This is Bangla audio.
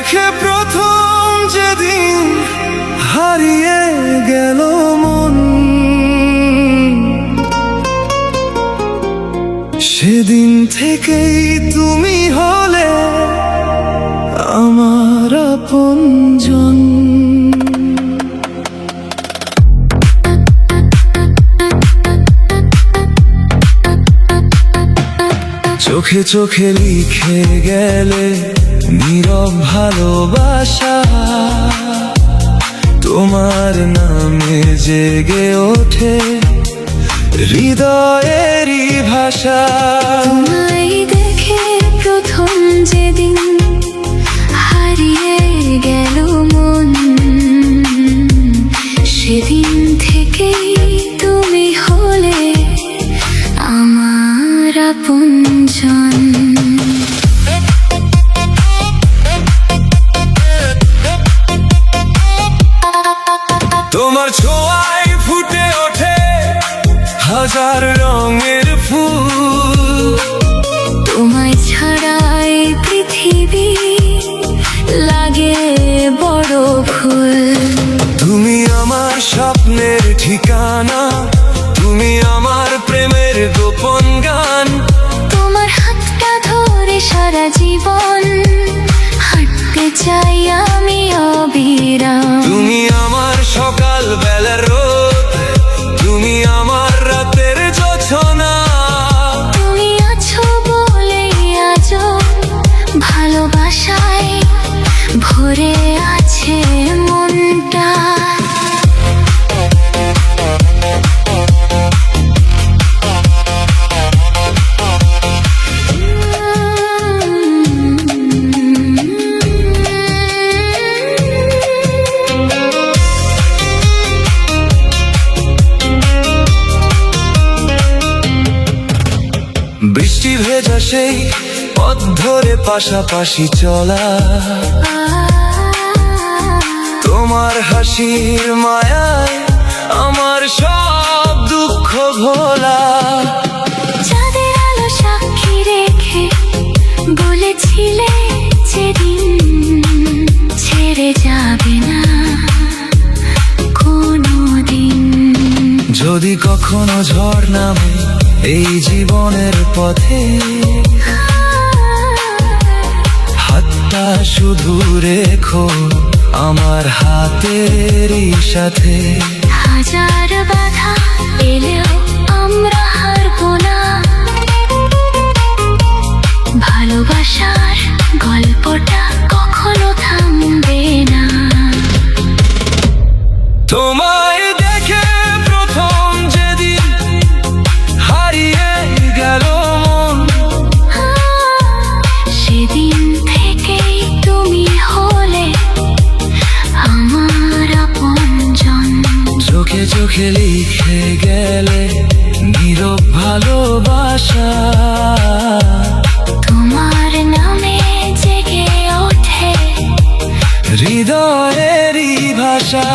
দেখে প্রথম যেদিন হারিয়ে গেল মন, সেদিন থেকেই তুমি হলে আমার আপনজন। চোখে চোখে লিখে গেলে নীরব ভালোবাসা, তোমার নামে জেগে ওঠে হৃদয়েরই ভাষা। তোমায় দেখে প্রথম যেদিন হারিয়ে গেল মন, সেদিন থেকেই তুমি হলে আমার আপনজন। তোমার ছোঁয়ায় ফুটে ওঠে হাজার রঙের ফুল, তোমায় ছাড়াই পৃথিবী লাগে বড় ভুল। তুমি আমার স্বপ্নের ঠিকানা, তুমি আমার প্রেমের গোপন গান। তোমার হাতটা ধরে সারা জীবন হাঁটতে চাই আমি অবিরাম। তুমি আমার সকাল বেলার রোদ, তুমি আমার রাতের জোছনা। তুমি আছো বলে আজও ভালোবাসায় ভরে আছে মনটা। বৃষ্টি ভেজা সেই পথ ধরে পাশাপাশি চলা, তোমার হাসির মায়ায় আমার সব দুঃখ ভোলা। চাঁদের আলো সাক্ষী রেখে বলেছিলে যেদিন ছেড়ে যাবে না কোনোদিন। যদি কখনো ঝড় নামে এই জীবনের পথে, হাতটা শুধু রেখো আমার হাতেরই সাথে। হাজার বাধা এলেও আমরা হারবো না, ভালোবাসার গল্পটা কখনো থামবে না। তোমায় দেখে প্রথম যেদিন হারিয়ে গেল মন, সেদিন থেকেই তুমি হলে আমার আপনজন। চোখে চোখে লিখে গেলে নীরব ভালোবাসা, তোমার নামে জেগে ওঠে হৃদয়েরই ভাষা।